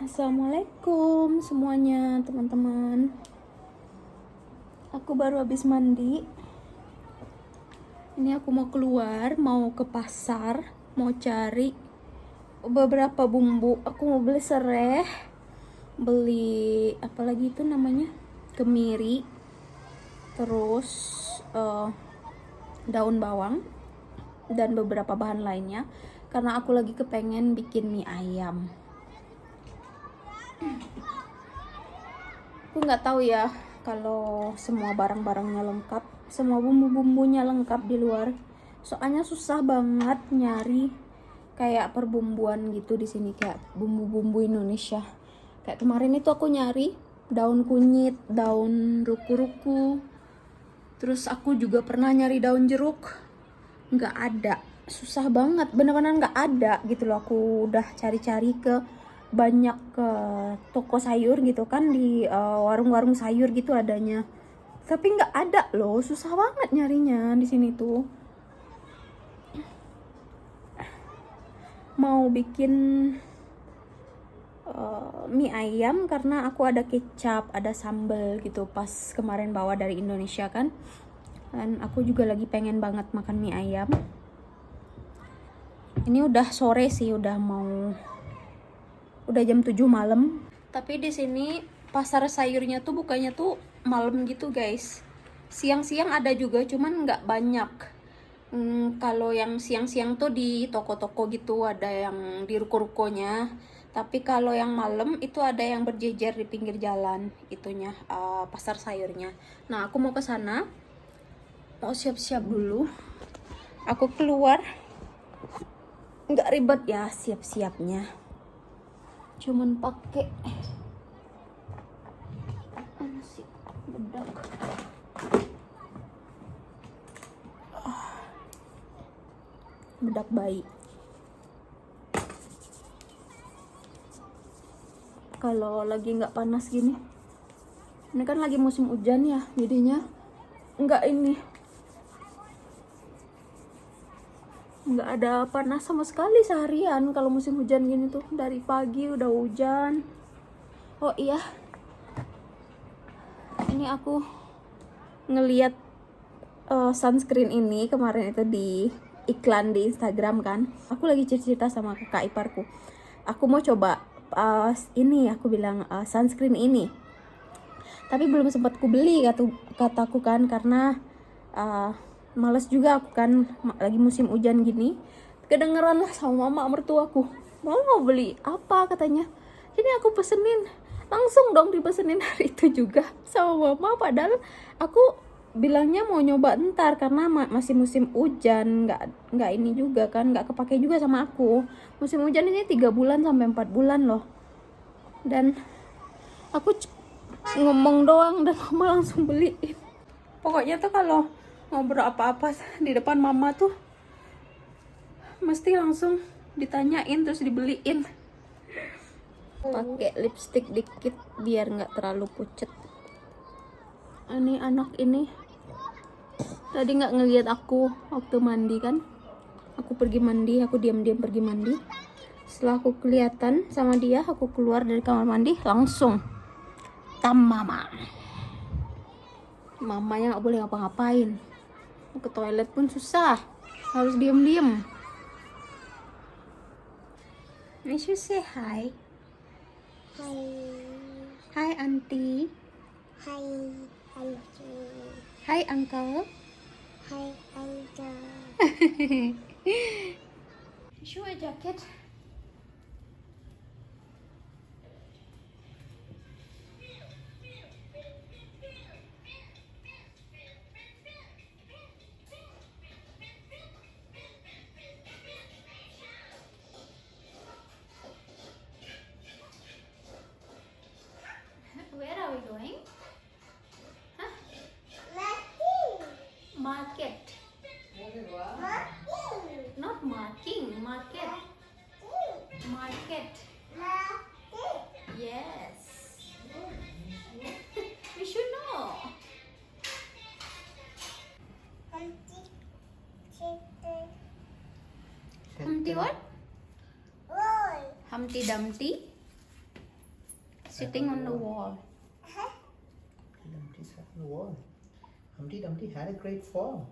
Assalamualaikum semuanya teman-teman. Aku baru habis mandi. Ini aku mau keluar, mau ke pasar, mau cari beberapa bumbu. Aku mau beli serai, beli apa lagi itu namanya, kemiri, terus daun bawang dan beberapa bahan lainnya. Karena aku lagi kepengen bikin mie ayam. Aku nggak tahu ya kalau semua barang-barangnya lengkap, semua bumbu-bumbunya lengkap di luar. Soalnya susah banget nyari kayak perbumbuan gitu di sini, kayak bumbu-bumbu Indonesia. Kayak kemarin itu aku nyari daun kunyit, daun ruku-ruku. Terus aku juga pernah nyari daun jeruk, nggak ada. Susah banget, bener-bener nggak ada gitu loh. Aku udah cari-cari ke banyak ke toko sayur gitu kan, di warung-warung sayur gitu adanya, tapi nggak ada loh. Susah banget nyarinya di sini tuh. Mau bikin mie ayam karena aku ada kecap, ada sambal gitu pas kemarin bawa dari Indonesia kan, dan aku juga lagi pengen banget makan mie ayam. Ini udah sore sih, udah jam 7 malam. Tapi di sini pasar sayurnya tuh bukannya tuh malam gitu guys. Siang-siang ada juga, cuman nggak banyak. Kalau yang siang-siang tuh di toko-toko gitu, ada yang di ruko-rukonya. Tapi kalau yang malam itu ada yang berjejer di pinggir jalan, itunya pasar sayurnya. Nah, aku mau ke sana. Mau siap-siap dulu. Aku keluar. Nggak ribet ya siap-siapnya. Cuman pakai mana sih bedak. Bedak bayi. Kalau lagi nggak panas gini, ini kan lagi musim hujan ya, jadinya nggak ada panas sama sekali seharian. Kalau musim hujan gini tuh dari pagi udah hujan. Oh iya, ini aku ngeliat sunscreen ini kemarin itu di iklan di Instagram kan. Aku lagi cerita sama kakak iparku, aku mau coba ini, aku bilang sunscreen ini, tapi belum sempat ku beli kataku kan, karena males juga aku kan, lagi musim hujan gini. Kedengeran lah sama mama mertuaku, mau beli apa katanya. Ini aku pesenin, langsung dong dipesenin hari itu juga sama mama. Padahal aku bilangnya mau nyoba ntar karena masih musim hujan, nggak ini juga kan, nggak kepake juga sama aku. Musim hujan ini 3 bulan sampai 4 bulan loh. Dan aku ngomong doang dan mama langsung beliin. Pokoknya tuh kalau ngobrol apa-apa di depan mama tuh mesti langsung ditanyain terus dibeliin. Pakai lipstick dikit biar nggak terlalu pucet. Ini anak ini tadi nggak ngeliat aku waktu mandi kan. Aku pergi mandi, aku diam-diam pergi mandi. Setelah aku kelihatan sama dia, aku keluar dari kamar mandi langsung tam mama. Mamanya nggak boleh ngapa-ngapain. Mau ke toilet pun susah, harus diam-diam. Nishu say hi. Hi. Hi auntie. Hi, Auntie. Hi uncle. Hi, Uncle. Nishu a jacket. Where are we going? Huh? Market. Not marking, market. Market. Yes. We should know. Humpty what? Humpty Dumpty. sitting on the wall. Humpty sat on the wall. Humpty Dumpty had a great fall.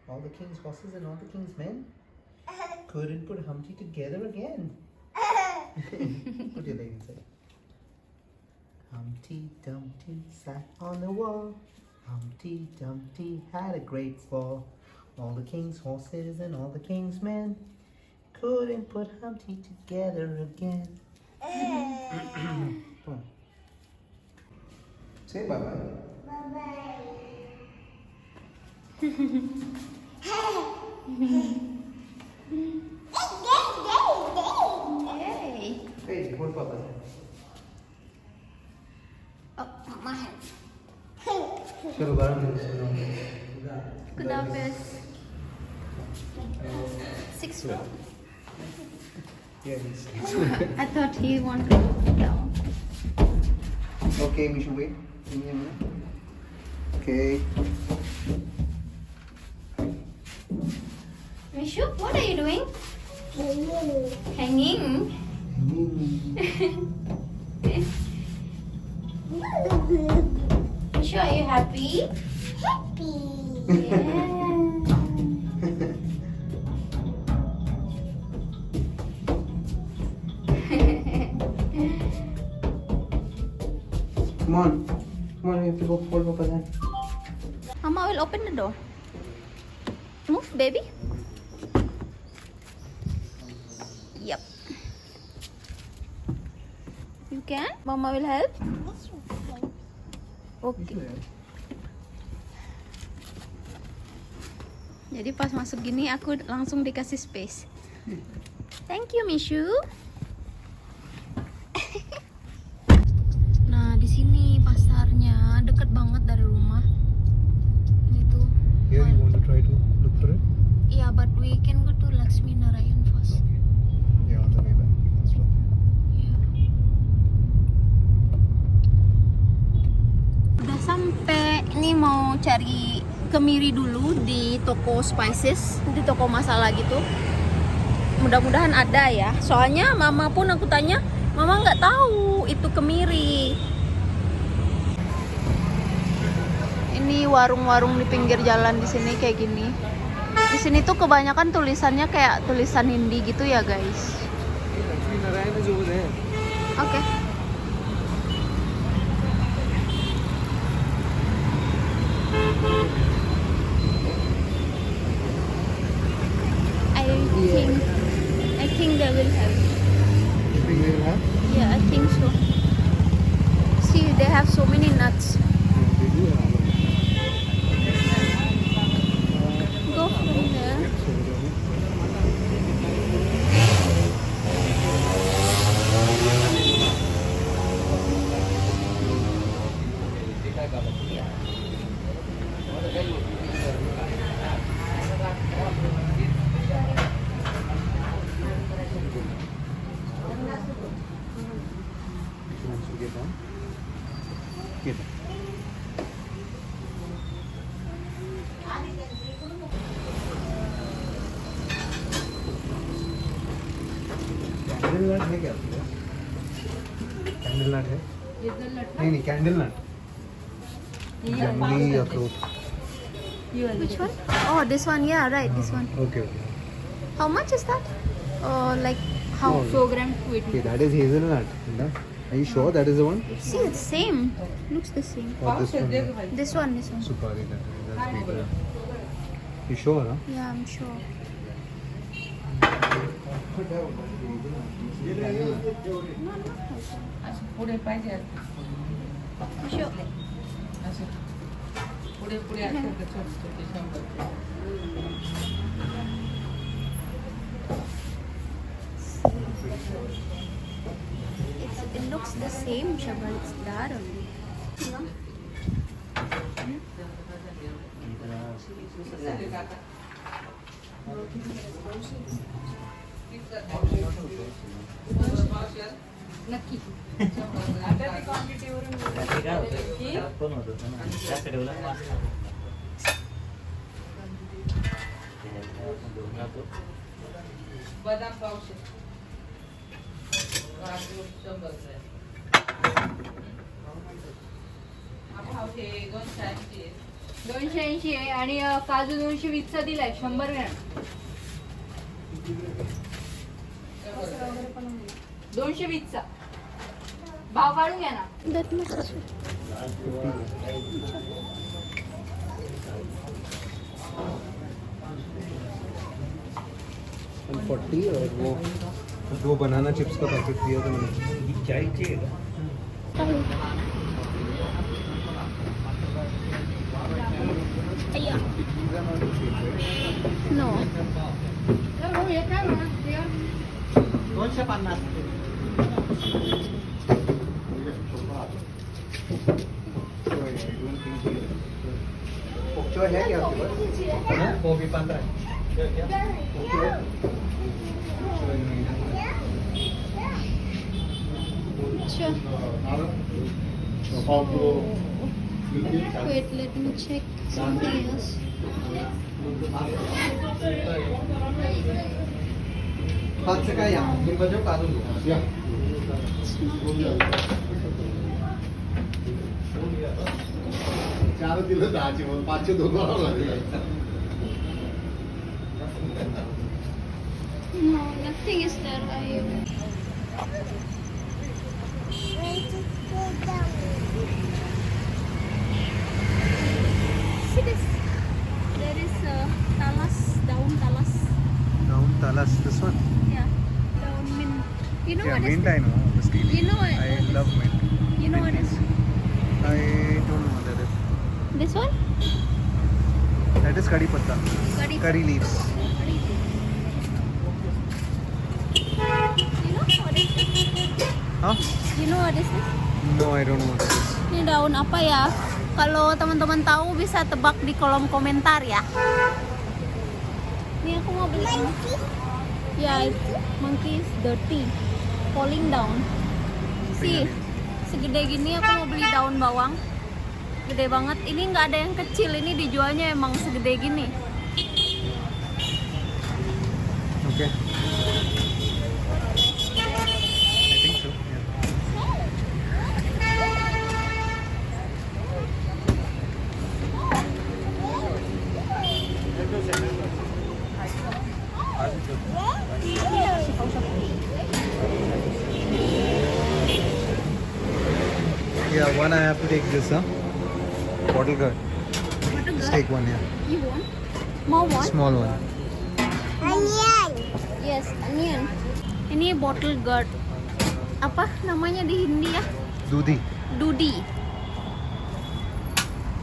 All the king's horses and all the king's men couldn't put Humpty together again. Put your leg inside. Humpty Dumpty sat on the wall. Humpty Dumpty had a great fall. All the king's horses and all the king's men couldn't put Humpty together again. Come on. Say bye-bye. Bye-bye. Yay! Hey, hold Papa's hand. Oh, Mama hand. चलो बारह मिनट सुनो Good office. 6 floor. Yeah, he's I thought he wanted down. okay, Mishu, wait. Give me a minute. Okay. Mishu, what are you doing? Hanging. Mishu, are you happy? Happy. Yeah. Come on. Come on, we have to go hold Papa's hand. Mama will open the door. Move, baby. Yep. You can? Mama will help? Okay. Jadi pas masuk gini aku langsung dikasih space. Thank you, Mishu. Nah, di sini pasarnya deket banget dari rumah. Ini tuh. Here you want to try to look for it? Yeah, but we can go to Lakshmi Narayan first. Yeah, on the way back. We can stop. Yeah. Udah sampai. Ini mau cari kemiri dulu di toko spices, di toko masala gitu. Mudah-mudahan ada ya. Soalnya mama pun aku tanya, mama nggak tahu itu kemiri. Ini warung-warung di pinggir jalan di sini kayak gini. Di sini tuh kebanyakan tulisannya kayak tulisan Hindi gitu ya, guys. Oke. I think they will have. You think they will have? Yeah, I think so. See, they have so many nuts. Yeah, they do have. Go from there. Once you get down, get down. Candle nut है क्या आपके पास? Candle nut है? नहीं कैंडल नट जंगली अखरोट. Which one? Oh, this one. Yeah, right. This one. Okay, okay. How much is that? Like how? Oh, 4 grams weight. Okay, that is hazelnut. Linda. Are you sure that is the one? See, it's same. Looks the same. Or this one? This one. This one. Supari, that's bigger. You sure, huh? Yeah, I'm sure. पुढे पाहिजे Sure. असं पुढे पुढे असं छोटे छोटे शंभर It looks the same, Shabba. It's that only. नक्की बदाम पावशे 100 ग्रॅम. भाव हे 280 आहे. 280 आहे आणि काजू 220चा दिलाय 100 ग्रॅम. 220चा भाव काढून घ्या ना. 140 और वो बनाना चिप्स का पैकेट दिया था मैंने. चाय चाहिए. No. 250. पॉपचॉय है क्या आपके पास? हाँ, वो भी 15 है. Sure. Wait, let me check something else. हाथ से काय या मी बजो काढून दो या. चार दिलं 10चे मग 5चे 2 वाढवलं लागले. No, nothing is there. See this? There is talas, daun talas. Down talas, this one. Yeah, daun mint. You know Yeah, what is mint I know. Obviously. You know what? I love mint. You know what is I don't know what that is. this one? That is curry patta. Curry leaves. You know what is this? Huh? You know what is this? No, I don't know what that is. Ini daun apa ya? Kalau teman-teman tahu bisa tebak di kolom komentar ya. Ini aku mau beli monkey. Ya, monkey is dirty, falling down. See, segede gini aku mau beli daun bawang. Gede banget. Ini nggak ada yang kecil. Ini dijualnya emang segede gini. Okay. I think so. Yeah. Yeah, one I have to take this, huh? Bottle guard. Just take one, yeah. You want? Mau one? Small one. Yes, onion. Ini bottle guard. Apa namanya di Hindi ya? Dudi. Dudi.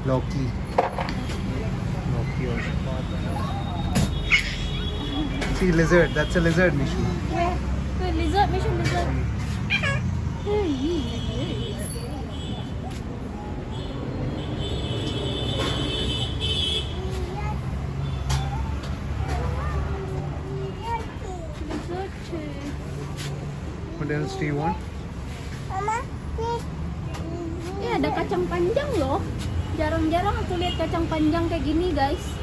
Loki. Loki also. See, lizard. That's a lizard, Mishu. Wait, lizard, mission lizard. What else do you want? Ya ada kacang panjang loh. Jarang-jarang aku lihat kacang panjang kayak gini guys.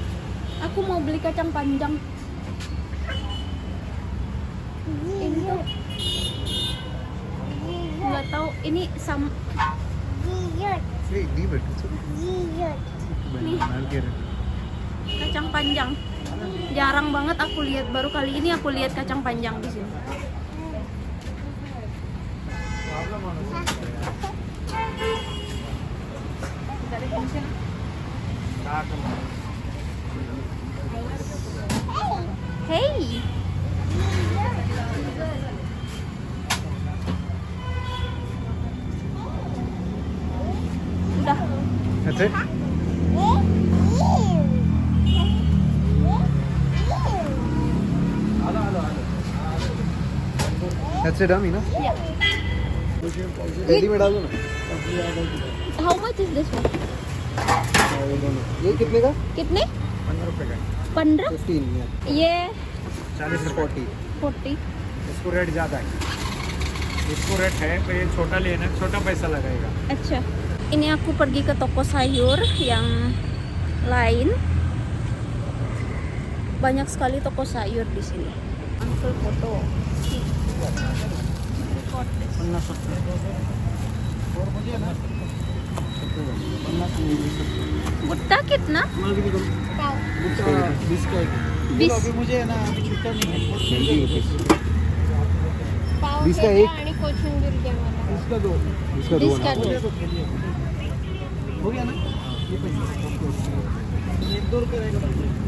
Aku mau beli kacang panjang. Ini tuh nggak tahu. Ini Hey, leave it. It's okay. I'll get it. kacang panjang. Jarang banget aku lihat. Baru kali ini aku lihat kacang panjang di sini. Hey. Udah. That's it? That's it, Amina? Yeah. जल्दी में डालो ना. How much is this one? ये कितने का? कितने? 15 रुपए का. 15? 15. ये 40 से 40. 40. इसको रेट ज़्यादा है. इसको रेट है तो ये छोटा लेना, छोटा पैसा लगाएगा. Acha. Ini aku pergi ke toko sayur yang lain. Banyak sekali toko sayur di sini. Uncle foto. Record this. और मुझे ना 50 बुट्टा कितना? 20 का एक। 20 अभी मुझे है ना अभी छुट्टा नहीं है। 20 का एक। आणि कोथिंबीर द्या मला. इसका दो। इसका दो 20 का ना। दो. हो गया ना ये पैसे 1-2 रुपये रहेगा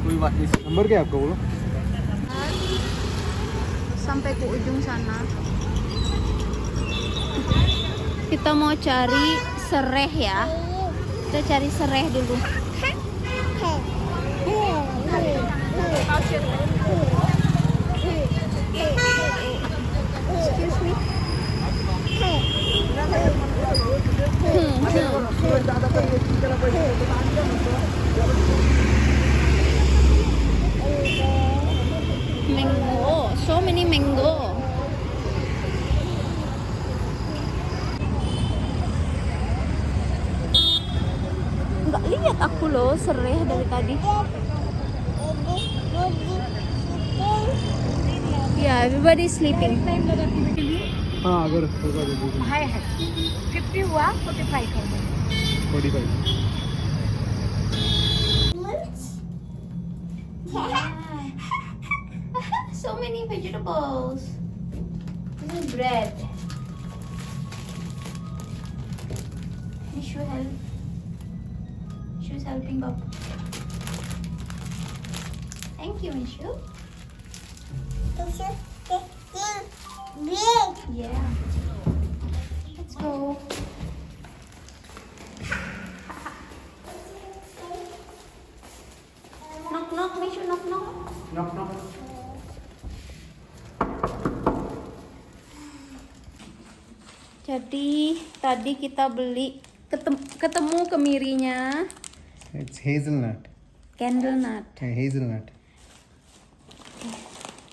कोई बात नहीं। नंबर क्या है आपका बोलो? Sampai ke ujung sana. Kita mau cari sereh ya. Kita cari sereh dulu. Excuse me. Mango, so many mango. Nggak lihat aku loh sereh dari tadi. Yeah, everybody is sleeping. हाँ अगर होगा तो दीजिए। हाय हाय 50 हुआ 45 हो गया. 45। So many vegetables. This is bread. Mishu help. Mishu's helping Papa. Thank you, Mishu. Yeah. Let's go. Knock knock, Mishu knock knock. Knock knock। Jadi tadi kita beli ketemu kemirinya It's hazelnut. candle nut. Hazelnut.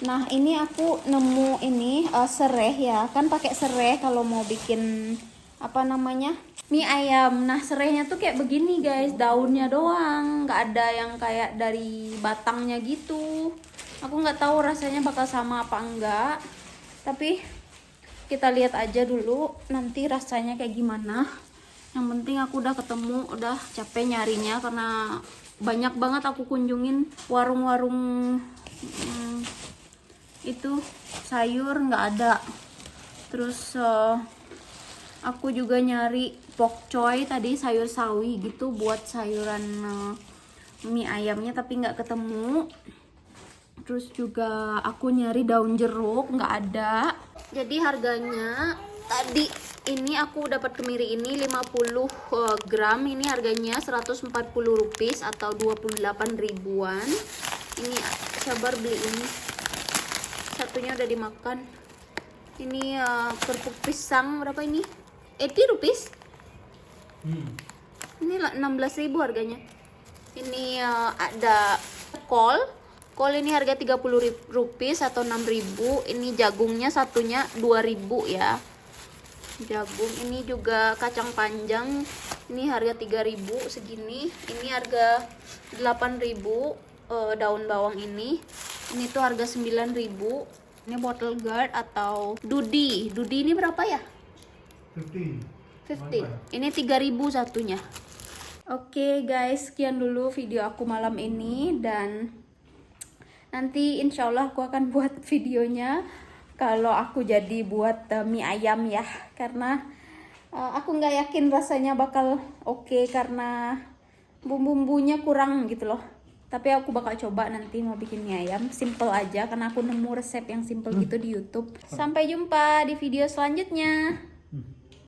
Nah ini aku nemu ini sereh ya, kan pakai sereh kalau mau bikin apa namanya mie ayam. Nah serehnya tuh kayak begini guys, daunnya doang, nggak ada yang kayak dari batangnya gitu. Aku nggak tahu rasanya bakal sama apa enggak, tapi kita lihat aja dulu nanti rasanya kayak gimana. Yang penting aku udah ketemu, udah capek nyarinya karena banyak banget aku kunjungin warung-warung itu sayur nggak ada. Terus aku juga nyari pokcoy tadi, sayur sawi gitu buat sayuran mie ayamnya tapi nggak ketemu. Terus juga aku nyari daun jeruk nggak ada. Jadi harganya tadi ini aku dapat kemiri ini 50 gram, ini harganya 140 rupiah atau 28 ribuan. Ini sabar beli ini, satunya udah dimakan. Ini kerupuk pisang berapa ini? 80 rupiah. Ini 16.000 harganya. Ini ada kol ini harga 30 rupiah atau 6.000. Ini jagungnya satunya 2.000 ya. Jagung ini juga kacang panjang, ini harga 3.000 segini. Ini harga 8.000 daun bawang ini tuh harga 9.000. Ini bottle gourd atau dudi ini berapa ya? 15. Ini 3.000 satunya. Oke guys, sekian dulu video aku malam ini, dan nanti insya Allah aku akan buat videonya kalau aku jadi buat mie ayam ya, karena aku nggak yakin rasanya bakal oke karena bumbu-bumbunya kurang gitu loh. Tapi aku bakal coba nanti mau bikin mie ayam simple aja karena aku nemu resep yang simple gitu di YouTube. Sampai jumpa di video selanjutnya.